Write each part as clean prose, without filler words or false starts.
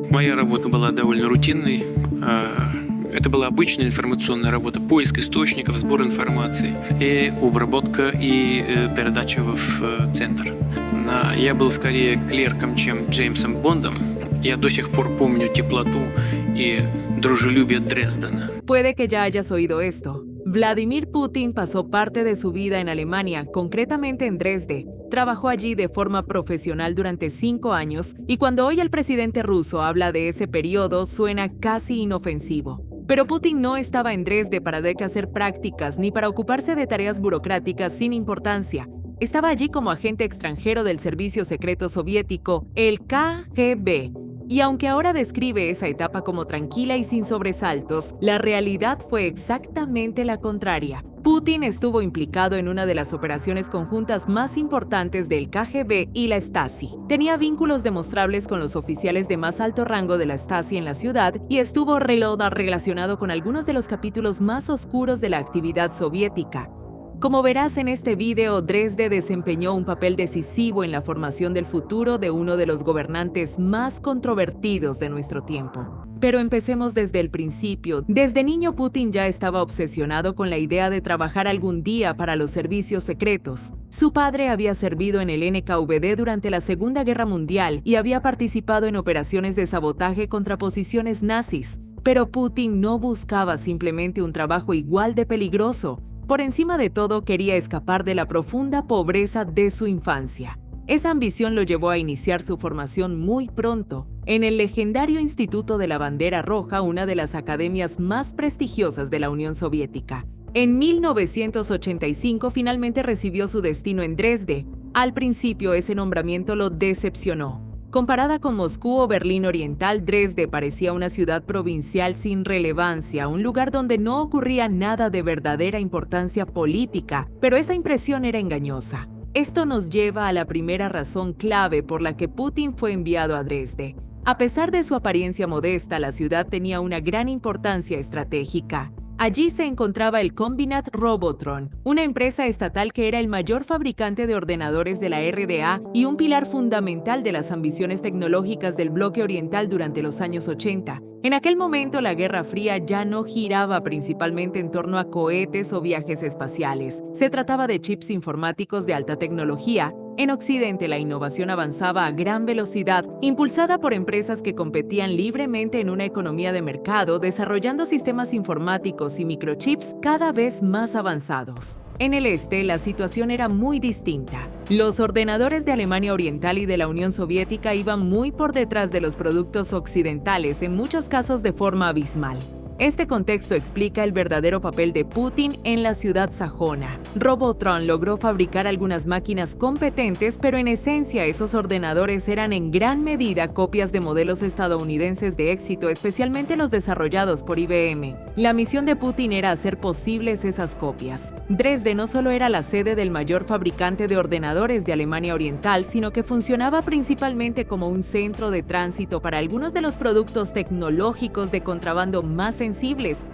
Моя работа была довольно рутинной. Это была обычная информационная работа, поиск источников, сбор информации и обработка и передача в центр. Я был скорее клерком, чем Джеймсом Бондом. Я до сих пор помню теплоту и дружелюбие Дрездена. Puede que ya hayas oído esto. Vladimir Putin pasó parte de su vida en Alemania, concretamente en Dresde. Trabajó allí de forma profesional durante 5 años y cuando hoy el presidente ruso habla de ese periodo suena casi inofensivo. Pero Putin no estaba en Dresde para hacer prácticas ni para ocuparse de tareas burocráticas sin importancia. Estaba allí como agente extranjero del servicio secreto soviético, el KGB. Y aunque ahora describe esa etapa como tranquila y sin sobresaltos, la realidad fue exactamente la contraria. Putin estuvo implicado en una de las operaciones conjuntas más importantes del KGB y la Stasi. Tenía vínculos demostrables con los oficiales de más alto rango de la Stasi en la ciudad y estuvo relacionado con algunos de los capítulos más oscuros de la actividad soviética. Como verás en este video, Dresde desempeñó un papel decisivo en la formación del futuro de uno de los gobernantes más controvertidos de nuestro tiempo. Pero empecemos desde el principio. Desde niño, Putin ya estaba obsesionado con la idea de trabajar algún día para los servicios secretos. Su padre había servido en el NKVD durante la Segunda Guerra Mundial y había participado en operaciones de sabotaje contra posiciones nazis. Pero Putin no buscaba simplemente un trabajo igual de peligroso. Por encima de todo, quería escapar de la profunda pobreza de su infancia. Esa ambición lo llevó a iniciar su formación muy pronto, en el legendario Instituto de la Bandera Roja, una de las academias más prestigiosas de la Unión Soviética. En 1985 finalmente recibió su destino en Dresde. Al principio ese nombramiento lo decepcionó. Comparada con Moscú o Berlín Oriental, Dresde parecía una ciudad provincial sin relevancia, un lugar donde no ocurría nada de verdadera importancia política, pero esa impresión era engañosa. Esto nos lleva a la primera razón clave por la que Putin fue enviado a Dresde. A pesar de su apariencia modesta, la ciudad tenía una gran importancia estratégica. Allí se encontraba el Kombinat Robotron, una empresa estatal que era el mayor fabricante de ordenadores de la RDA y un pilar fundamental de las ambiciones tecnológicas del bloque oriental durante los años 80. En aquel momento, la Guerra Fría ya no giraba principalmente en torno a cohetes o viajes espaciales. Se trataba de chips informáticos de alta tecnología. En Occidente, la innovación avanzaba a gran velocidad, impulsada por empresas que competían libremente en una economía de mercado, desarrollando sistemas informáticos y microchips cada vez más avanzados. En el este, la situación era muy distinta. Los ordenadores de Alemania Oriental y de la Unión Soviética iban muy por detrás de los productos occidentales, en muchos casos de forma abismal. Este contexto explica el verdadero papel de Putin en la ciudad sajona. Robotron logró fabricar algunas máquinas competentes, pero en esencia esos ordenadores eran en gran medida copias de modelos estadounidenses de éxito, especialmente los desarrollados por IBM. La misión de Putin era hacer posibles esas copias. Dresde no solo era la sede del mayor fabricante de ordenadores de Alemania Oriental, sino que funcionaba principalmente como un centro de tránsito para algunos de los productos tecnológicos de contrabando más sensibles.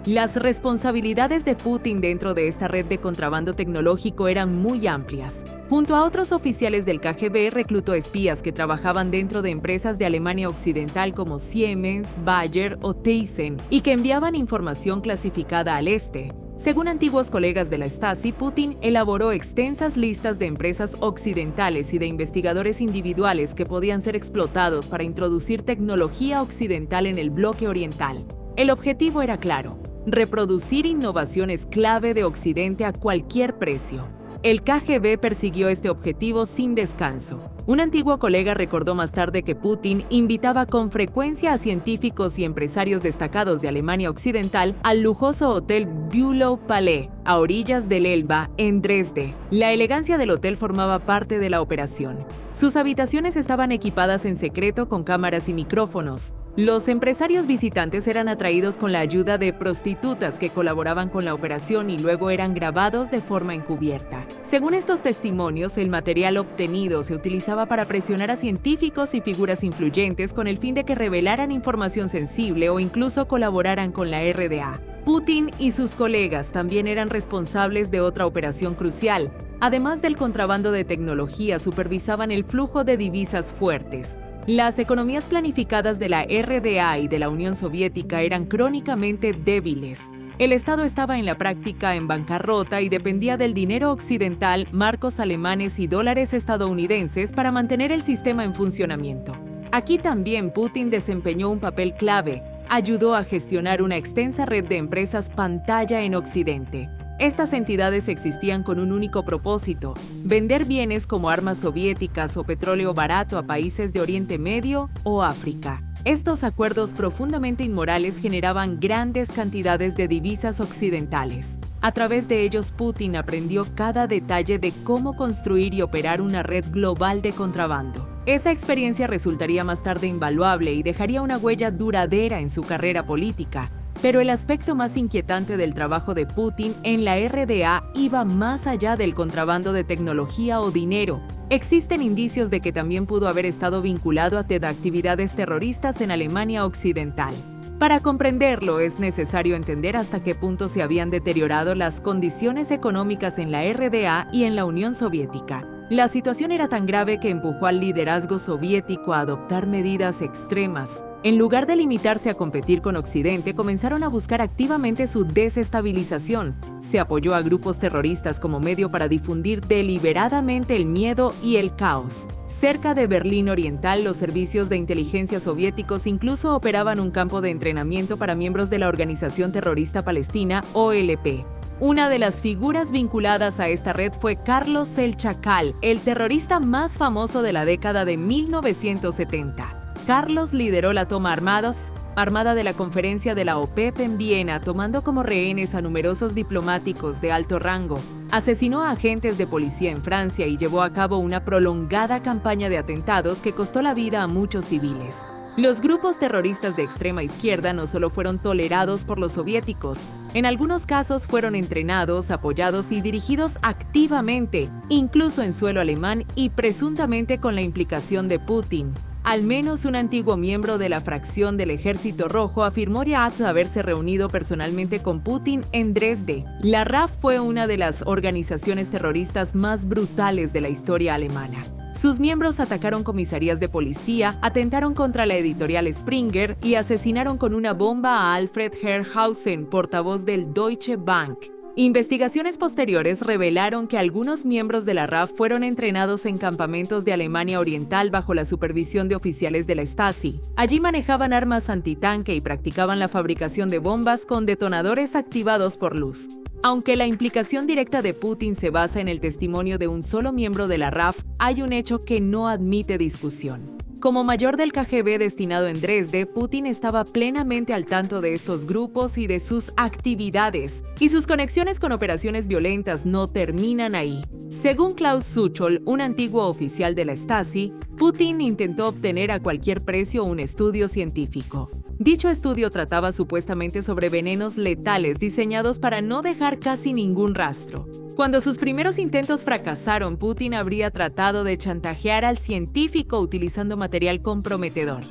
Las responsabilidades de Putin dentro de esta red de contrabando tecnológico eran muy amplias. Junto a otros oficiales del KGB, reclutó espías que trabajaban dentro de empresas de Alemania Occidental como Siemens, Bayer o Thyssen y que enviaban información clasificada al este. Según antiguos colegas de la Stasi, Putin elaboró extensas listas de empresas occidentales y de investigadores individuales que podían ser explotados para introducir tecnología occidental en el bloque oriental. El objetivo era claro: reproducir innovaciones clave de Occidente a cualquier precio. El KGB persiguió este objetivo sin descanso. Un antiguo colega recordó más tarde que Putin invitaba con frecuencia a científicos y empresarios destacados de Alemania Occidental al lujoso hotel Bülow Palais, a orillas del Elba, en Dresde. La elegancia del hotel formaba parte de la operación. Sus habitaciones estaban equipadas en secreto con cámaras y micrófonos. Los empresarios visitantes eran atraídos con la ayuda de prostitutas que colaboraban con la operación y luego eran grabados de forma encubierta. Según estos testimonios, el material obtenido se utilizaba para presionar a científicos y figuras influyentes con el fin de que revelaran información sensible o incluso colaboraran con la RDA. Putin y sus colegas también eran responsables de otra operación crucial: Además del contrabando de tecnología, supervisaban el flujo de divisas fuertes. Las economías planificadas de la RDA y de la Unión Soviética eran crónicamente débiles. El Estado estaba en la práctica en bancarrota y dependía del dinero occidental, marcos alemanes y dólares estadounidenses para mantener el sistema en funcionamiento. Aquí también Putin desempeñó un papel clave. Ayudó a gestionar una extensa red de empresas pantalla en Occidente. Estas entidades existían con un único propósito: vender bienes como armas soviéticas o petróleo barato a países de Oriente Medio o África. Estos acuerdos profundamente inmorales generaban grandes cantidades de divisas occidentales. A través de ellos, Putin aprendió cada detalle de cómo construir y operar una red global de contrabando. Esa experiencia resultaría más tarde invaluable y dejaría una huella duradera en su carrera política. Pero el aspecto más inquietante del trabajo de Putin en la RDA iba más allá del contrabando de tecnología o dinero. Existen indicios de que también pudo haber estado vinculado a actividades terroristas en Alemania Occidental. Para comprenderlo, es necesario entender hasta qué punto se habían deteriorado las condiciones económicas en la RDA y en la Unión Soviética. La situación era tan grave que empujó al liderazgo soviético a adoptar medidas extremas. En lugar de limitarse a competir con Occidente, comenzaron a buscar activamente su desestabilización. Se apoyó a grupos terroristas como medio para difundir deliberadamente el miedo y el caos. Cerca de Berlín Oriental, los servicios de inteligencia soviéticos incluso operaban un campo de entrenamiento para miembros de la organización terrorista palestina OLP. Una de las figuras vinculadas a esta red fue Carlos el Chacal, el terrorista más famoso de la década de 1970. Carlos lideró la toma armada de la conferencia de la OPEP en Viena, tomando como rehenes a numerosos diplomáticos de alto rango. Asesinó a agentes de policía en Francia y llevó a cabo una prolongada campaña de atentados que costó la vida a muchos civiles. Los grupos terroristas de extrema izquierda no solo fueron tolerados por los soviéticos, en algunos casos fueron entrenados, apoyados y dirigidos activamente, incluso en suelo alemán y presuntamente con la implicación de Putin. Al menos un antiguo miembro de la fracción del Ejército Rojo afirmó haberse reunido personalmente con Putin en Dresde. La RAF fue una de las organizaciones terroristas más brutales de la historia alemana. Sus miembros atacaron comisarías de policía, atentaron contra la editorial Springer y asesinaron con una bomba a Alfred Herrhausen, portavoz del Deutsche Bank. Investigaciones posteriores revelaron que algunos miembros de la RAF fueron entrenados en campamentos de Alemania Oriental bajo la supervisión de oficiales de la Stasi. Allí manejaban armas antitanque y practicaban la fabricación de bombas con detonadores activados por luz. Aunque la implicación directa de Putin se basa en el testimonio de un solo miembro de la RAF, hay un hecho que no admite discusión. Como mayor del KGB destinado en Dresde, Putin estaba plenamente al tanto de estos grupos y de sus actividades, y sus conexiones con operaciones violentas no terminan ahí. Según Klaus Suchol, un antiguo oficial de la Stasi, Putin intentó obtener a cualquier precio un estudio científico. Dicho estudio trataba supuestamente sobre venenos letales diseñados para no dejar casi ningún rastro. Cuando sus primeros intentos fracasaron, Putin habría tratado de chantajear al científico utilizando material comprometedor.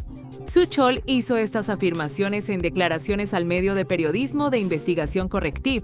Suchol hizo estas afirmaciones en declaraciones al medio de periodismo de investigación Correctiv.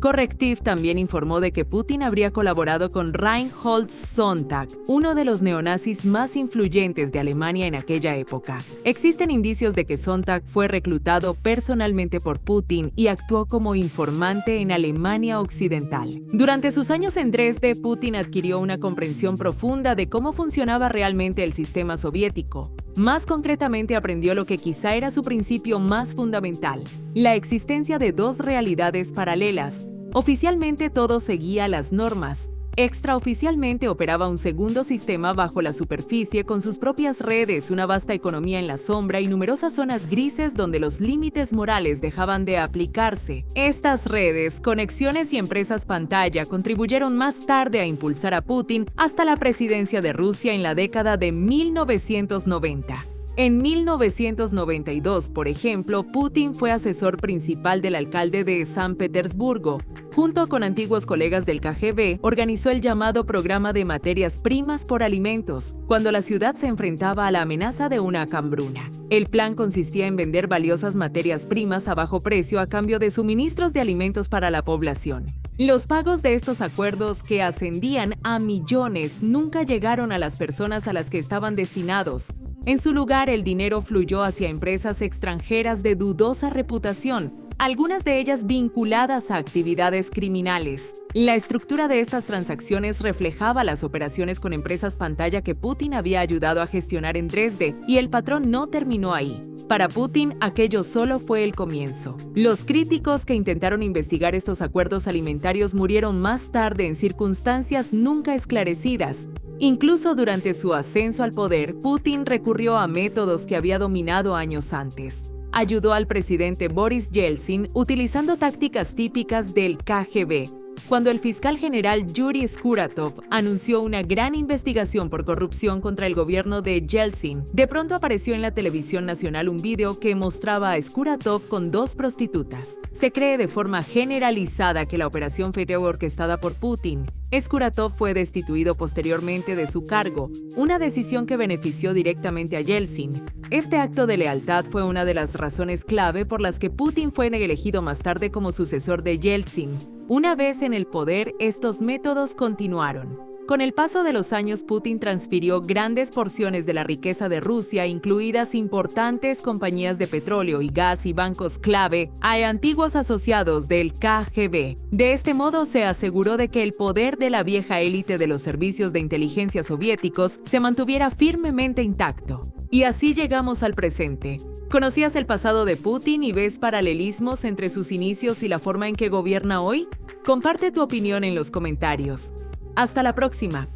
Correctiv también informó de que Putin habría colaborado con Reinhold Sonntag, uno de los neonazis más influyentes de Alemania en aquella época. Existen indicios de que Sonntag fue reclutado personalmente por Putin y actuó como informante en Alemania Occidental. Durante sus años en Dresde, Putin adquirió una comprensión profunda de cómo funcionaba realmente el sistema soviético. Más concretamente, aprendió lo que quizá era su principio más fundamental: la existencia de dos realidades paralelas. Oficialmente todo seguía las normas. Extraoficialmente operaba un segundo sistema bajo la superficie con sus propias redes, una vasta economía en la sombra y numerosas zonas grises donde los límites morales dejaban de aplicarse. Estas redes, conexiones y empresas pantalla contribuyeron más tarde a impulsar a Putin hasta la presidencia de Rusia en la década de 1990. En 1992, por ejemplo, Putin fue asesor principal del alcalde de San Petersburgo. Junto con antiguos colegas del KGB, organizó el llamado Programa de Materias Primas por Alimentos, cuando la ciudad se enfrentaba a la amenaza de una hambruna. El plan consistía en vender valiosas materias primas a bajo precio a cambio de suministros de alimentos para la población. Los pagos de estos acuerdos, que ascendían a millones, nunca llegaron a las personas a las que estaban destinados. En su lugar, el dinero fluyó hacia empresas extranjeras de dudosa reputación, algunas de ellas vinculadas a actividades criminales. La estructura de estas transacciones reflejaba las operaciones con empresas pantalla que Putin había ayudado a gestionar en Dresde, y el patrón no terminó ahí. Para Putin, aquello solo fue el comienzo. Los críticos que intentaron investigar estos acuerdos alimentarios murieron más tarde en circunstancias nunca esclarecidas. Incluso durante su ascenso al poder, Putin recurrió a métodos que había dominado años antes. Ayudó al presidente Boris Yeltsin utilizando tácticas típicas del KGB. Cuando el fiscal general Yuri Skuratov anunció una gran investigación por corrupción contra el gobierno de Yeltsin, de pronto apareció en la televisión nacional un video que mostraba a Skuratov con 2 prostitutas. Se cree de forma generalizada que la operación fue orquestada por Putin. Skuratov fue destituido posteriormente de su cargo, una decisión que benefició directamente a Yeltsin. Este acto de lealtad fue una de las razones clave por las que Putin fue elegido más tarde como sucesor de Yeltsin. Una vez en el poder, estos métodos continuaron. Con el paso de los años, Putin transfirió grandes porciones de la riqueza de Rusia, incluidas importantes compañías de petróleo y gas y bancos clave, a antiguos asociados del KGB. De este modo, se aseguró de que el poder de la vieja élite de los servicios de inteligencia soviéticos se mantuviera firmemente intacto. Y así llegamos al presente. ¿Conocías el pasado de Putin y ves paralelismos entre sus inicios y la forma en que gobierna hoy? Comparte tu opinión en los comentarios. Hasta la próxima.